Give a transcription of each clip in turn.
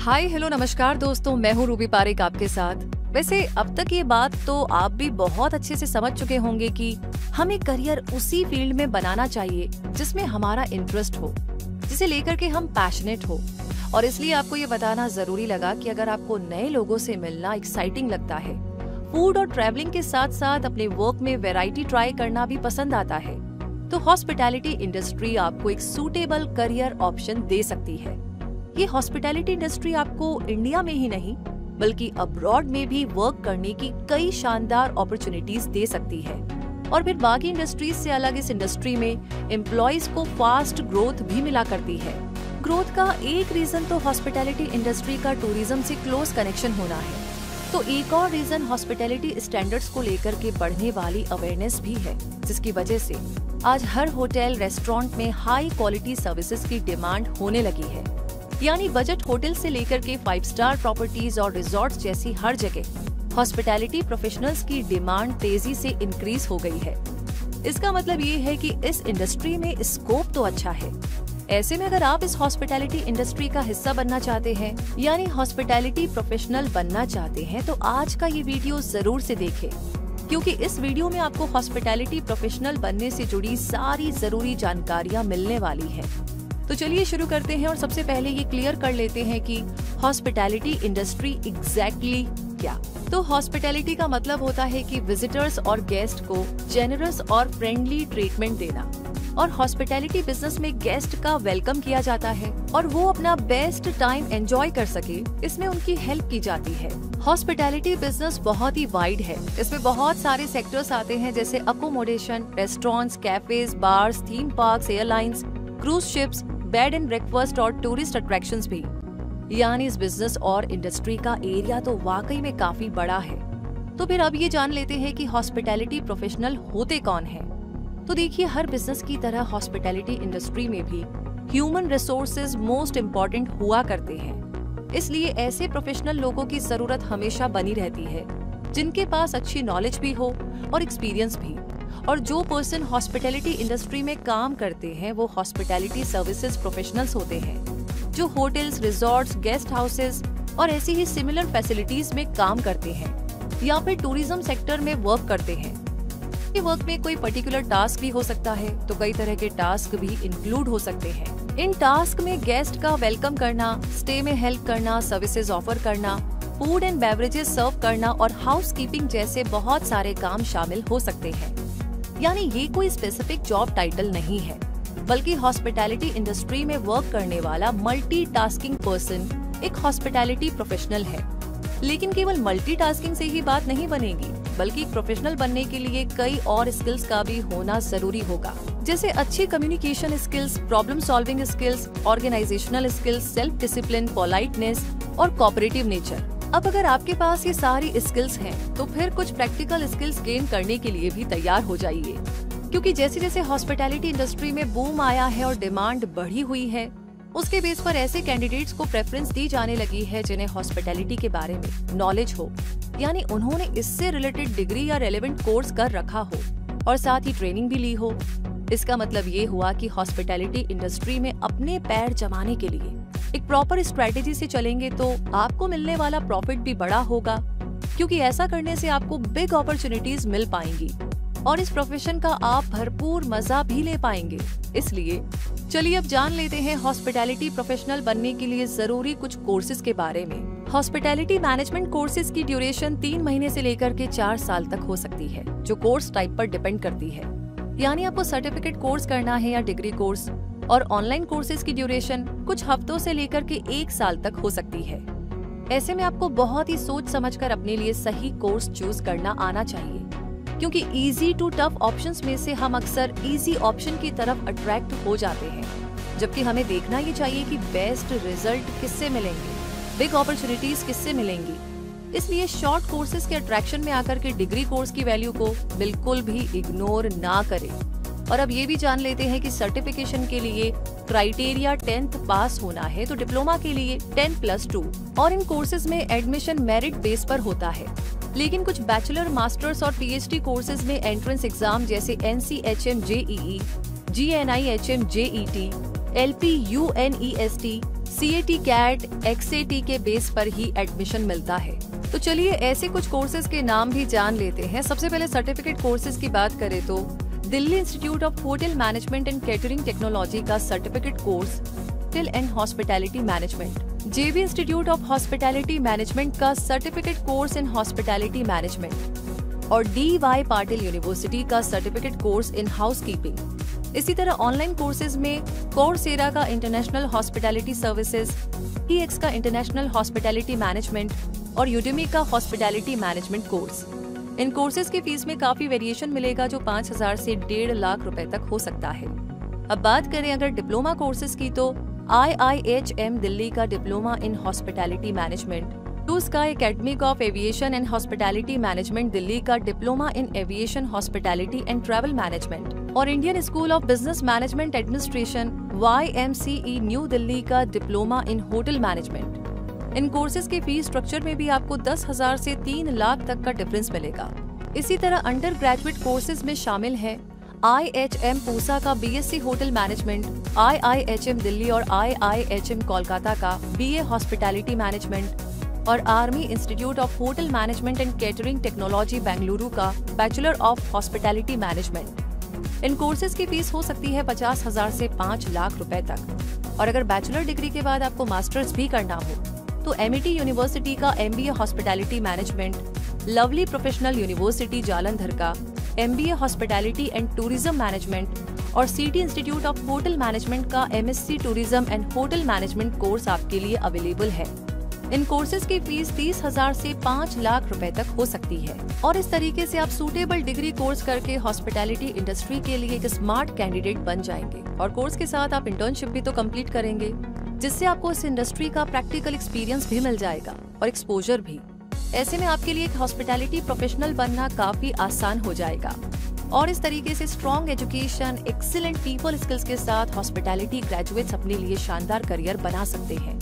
Hi hello नमस्कार दोस्तों, मैं हूँ रूबी पारेख आपके साथ। वैसे अब तक ये बात तो आप भी बहुत अच्छे से समझ चुके होंगे कि हमें करियर उसी फील्ड में बनाना चाहिए जिसमें हमारा इंटरेस्ट हो, जिसे लेकर के हम पैशनेट हो। और इसलिए आपको ये बताना जरूरी लगा कि अगर आपको नए लोगों से मिलना एक्साइटिंग लगता है, फूड और ट्रैवलिंग के साथ साथ अपने वर्क में वैरायटी ट्राई करना भी पसंद आता है, तो हॉस्पिटैलिटी इंडस्ट्री आपको एक सूटेबल करियर ऑप्शन दे सकती है। ये हॉस्पिटैलिटी इंडस्ट्री आपको इंडिया में ही नहीं बल्कि अब्रॉड में भी वर्क करने की कई शानदार अपॉर्चुनिटीज दे सकती है। और फिर बाकी इंडस्ट्रीज से अलग इस इंडस्ट्री में एम्प्लॉइज को फास्ट ग्रोथ भी मिला करती है। ग्रोथ का एक रीजन तो हॉस्पिटैलिटी इंडस्ट्री का टूरिज्म से क्लोज कनेक्शन होना है, तो एक और रीजन हॉस्पिटैलिटी स्टैंडर्ड्स को लेकर के बढ़ने वाली अवेयरनेस भी है, जिसकी वजह से आज हर होटल रेस्टोरेंट में हाई क्वालिटी सर्विसेज की डिमांड होने लगी है। यानी बजट होटल से लेकर के 5 स्टार प्रॉपर्टीज और रिजॉर्ट्स जैसी हर जगह हॉस्पिटैलिटी प्रोफेशनल्स की डिमांड तेजी से इंक्रीज हो गई है। इसका मतलब ये है कि इस इंडस्ट्री में स्कोप तो अच्छा है। ऐसे में अगर आप इस हॉस्पिटैलिटी इंडस्ट्री का हिस्सा बनना चाहते हैं, यानी हॉस्पिटैलिटी प्रोफेशनल बनना चाहते हैं, तो आज का ये वीडियो जरूर से देखें, क्योंकि इस वीडियो में आपको हॉस्पिटैलिटी प्रोफेशनल बनने से जुड़ी सारी जरूरी जानकारियाँ मिलने वाली है। तो चलिए शुरू करते हैं और सबसे पहले ये क्लियर कर लेते हैं कि हॉस्पिटैलिटी इंडस्ट्री एग्जैक्टली क्या। तो हॉस्पिटैलिटी का मतलब होता है कि विजिटर्स और गेस्ट को जेनरस और फ्रेंडली ट्रीटमेंट देना। और हॉस्पिटैलिटी बिजनेस में गेस्ट का वेलकम किया जाता है और वो अपना बेस्ट टाइम एंजॉय कर सके, इसमें उनकी हेल्प की जाती है। हॉस्पिटैलिटी बिजनेस बहुत ही वाइड है। इसमें बहुत सारे सेक्टर्स आते हैं, जैसे accommodation, restaurants, cafes, bars, theme parks, airlines, cruise ships, bed and breakfast और टूरिस्ट अट्रैक्शंस भी। यानी इस बिजनेस और इंडस्ट्री का एरिया तो वाकई में काफी बड़ा है। तो फिर अब ये जान लेते हैं कि हॉस्पिटैलिटी प्रोफेशनल होते कौन हैं। तो देखिए, हर बिजनेस की तरह हॉस्पिटैलिटी इंडस्ट्री में भी ह्यूमन रिसोर्सेज मोस्ट इम्पोर्टेंट हुआ करते हैं। इसलिए ऐसे प्रोफेशनल लोगों की जरूरत हमेशा बनी रहती है, जिनके पास अच्छी नॉलेज भी हो और एक्सपीरियंस भी। और जो पर्सन हॉस्पिटैलिटी इंडस्ट्री में काम करते हैं वो हॉस्पिटैलिटी सर्विसेज प्रोफेशनल्स होते हैं, जो होटल्स, रिजॉर्ट्स, गेस्ट हाउसेस और ऐसी ही सिमिलर फैसिलिटीज में काम करते हैं या फिर टूरिज्म सेक्टर में वर्क करते हैं। ये वर्क में कोई पर्टिकुलर टास्क भी हो सकता है, तो कई तरह के टास्क भी इंक्लूड हो सकते हैं। इन टास्क में गेस्ट का वेलकम करना, स्टे में हेल्प करना, सर्विसेज ऑफर करना, फूड एंड बेवरेजेस सर्व करना और हाउसकीपिंग जैसे बहुत सारे काम शामिल हो सकते हैं। यानी ये कोई स्पेसिफिक जॉब टाइटल नहीं है, बल्कि हॉस्पिटैलिटी इंडस्ट्री में वर्क करने वाला मल्टीटास्किंग पर्सन एक हॉस्पिटैलिटी प्रोफेशनल है। लेकिन केवल मल्टीटास्किंग से ही बात नहीं बनेगी, बल्कि प्रोफेशनल बनने के लिए कई और स्किल्स का भी होना जरूरी होगा, जैसे अच्छी communication skills, problem solving skills, organisational skills, self discipline, politeness और कोऑपरेटिव नेचर। अब अगर आपके पास ये सारी स्किल्स हैं, तो फिर कुछ प्रैक्टिकल स्किल्स गेन करने के लिए भी तैयार हो जाइए, क्योंकि जैसे जैसे हॉस्पिटैलिटी इंडस्ट्री में बूम आया है और डिमांड बढ़ी हुई है, उसके बेस पर ऐसे कैंडिडेट्स को प्रेफरेंस दी जाने लगी है जिन्हें हॉस्पिटैलिटी के बारे में नॉलेज हो, यानी उन्होंने इससे रिलेटेड डिग्री या रेलेवेंट कोर्स कर रखा हो और साथ ही ट्रेनिंग भी ली हो। इसका मतलब ये हुआ कि हॉस्पिटैलिटी इंडस्ट्री में अपने पैर जमाने के लिए एक प्रॉपर स्ट्रेटेजी से चलेंगे तो आपको मिलने वाला प्रॉफिट भी बड़ा होगा, क्योंकि ऐसा करने से आपको बिग अपॉर्चुनिटीज मिल पाएंगी और इस प्रोफेशन का आप भरपूर मजा भी ले पाएंगे। इसलिए चलिए अब जान लेते हैं हॉस्पिटैलिटी प्रोफेशनल बनने के लिए जरूरी कुछ कोर्सेज के बारे में। हॉस्पिटैलिटी मैनेजमेंट कोर्सेज की ड्यूरेशन 3 महीने से लेकर के 4 साल तक हो सकती है, जो कोर्स टाइप पर डिपेंड करती है। यानी आपको सर्टिफिकेट कोर्स करना है या डिग्री कोर्स। और ऑनलाइन कोर्सेज की ड्यूरेशन कुछ हफ्तों से लेकर के 1 साल तक हो सकती है। ऐसे में आपको बहुत ही सोच समझकर अपने लिए सही कोर्स चूज करना आना चाहिए, क्योंकि इजी टू टफ ऑप्शंस में से हम अक्सर इजी ऑप्शन की तरफ अट्रैक्ट हो जाते हैं, जबकि हमें देखना ये चाहिए कि बेस्ट रिजल्ट किससे मिलेंगे, बिग अपॉर्चुनिटीज किससे मिलेंगी। इसलिए शॉर्ट कोर्सेज के अट्रैक्शन में आकर के डिग्री कोर्स की वैल्यू को बिल्कुल भी इग्नोर ना करें। और अब ये भी जान लेते हैं कि सर्टिफिकेशन के लिए क्राइटेरिया 10th पास होना है, तो डिप्लोमा के लिए 10+2 और इन कोर्सेज में एडमिशन मेरिट बेस पर होता है। लेकिन कुछ बैचलर, मास्टर्स और पीएचडी कोर्सेज में एंट्रेंस एग्जाम जैसे NCHM JEE, GNIHM JET, LPUNEST, CAT cat XAT के बेस पर ही एडमिशन मिलता है। तो चलिए ऐसे कुछ कोर्सेज के नाम भी जान लेते हैं। सबसे पहले सर्टिफिकेट कोर्सेज की बात करें तो Delhi institute of hotel management and catering technology का certificate course hotel and hospitality management, JB institute of hospitality management का certificate course in hospitality management और DY पाटिल यूनिवर्सिटी का सर्टिफिकेट कोर्स इन हाउसकीपिंग। इसी तरह ऑनलाइन कोर्सेज में Coursera का international hospitality services, EX का international hospitality management और Udemy का हॉस्पिटैलिटी मैनेजमेंट कोर्स। इन कोर्सेज की फीस में काफी वेरिएशन मिलेगा जो 5,000 से 1.5 लाख रुपए तक हो सकता है। अब बात करें अगर डिप्लोमा कोर्सेज की तो IIHM दिल्ली का diploma in hospitality management, blue sky academic of aviation and hospitality management Delhi का diploma in aviation hospitality and travel management और Indian school of business management administration YMCE new Delhi का डिप्लोमा इन होटल मैनेजमेंट। इन courses के fees structure में भी आपको 10,000 से 3 लाख तक का डिफरेंस मिलेगा। इसी तरह अंडर ग्रेजुएट कोर्सेज में शामिल है IHM पूसा का BSc hotel management, IIHM Delhi और IIHM कोलकाता का BA हॉस्पिटैलिटी मैनेजमेंट और army institute of hotel management and catering technology Bengaluru का बैचलर ऑफ हॉस्पिटैलिटी मैनेजमेंट। इन कोर्सेज की फीस हो सकती है 50,000 से 5 लाख रुपए तक। और अगर बैचलर डिग्री के बाद आपको मास्टर्स भी करना हो तो MET यूनिवर्सिटी का MBA hospitality management, lovely professional university Jalandhar का MBA hospitality and tourism management और CT institute of hotel management का MSc tourism and hotel management course आपके लिए अवेलेबल है। इन कोर्सेज की फीस 30,000 से 5 लाख रुपए तक हो सकती है और इस तरीके से आप सूटेबल डिग्री कोर्स करके हॉस्पिटैलिटी इंडस्ट्री के लिए एक स्मार्ट कैंडिडेट बन जाएंगे। और कोर्स के साथ आप इंटर्नशिप भी तो कंप्लीट करेंगे जिससे आपको इस इंडस्ट्री का प्रैक्टिकल एक्सपीरियंस भी मिल जाएगा और एक्सपोजर भी। ऐसे में आपके लिए एक हॉस्पिटैलिटी प्रोफेशनल बनना काफी आसान हो जाएगा और इस तरीके से strong education, excellent people skills के साथ हॉस्पिटैलिटी ग्रेजुएट्स अपने लिए शानदार करियर बना सकते हैं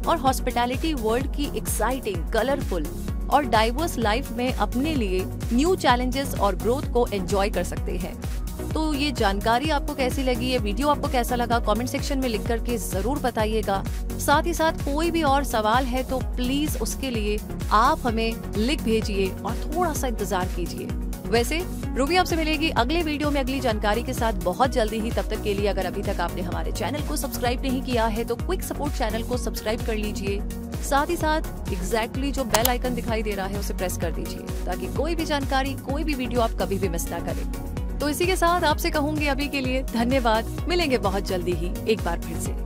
और हॉस्पिटैलिटी वर्ल्ड की एक्साइटिंग, कलरफुल और डाइवर्स लाइफ में अपने लिए न्यू चैलेंजेस और ग्रोथ को एंजॉय कर सकते हैं। तो ये जानकारी आपको कैसी लगी, ये वीडियो आपको कैसा लगा, कमेंट सेक्शन में लिख करके जरूर बताइएगा। साथ ही साथ कोई भी और सवाल है तो प्लीज उसके लिए आप हमें लिख भेजिए और थोड़ा सा इंतजार कीजिए। वैसे रूबी आपसे मिलेगी अगले वीडियो में अगली जानकारी के साथ बहुत जल्दी ही। तब तक के लिए अगर अभी तक आपने हमारे चैनल को सब्सक्राइब नहीं किया है तो क्विक सपोर्ट चैनल को सब्सक्राइब कर लीजिए। साथ ही साथ एग्जैक्टली जो बेल आइकन दिखाई दे रहा है उसे प्रेस कर दीजिए ताकि कोई भी जानकारी, कोई भी वीडियो आप कभी भी मिस ना करें। तो इसी के साथ आपसे कहूंगी अभी के लिए धन्यवाद। मिलेंगे बहुत जल्दी ही एक बार फिर से।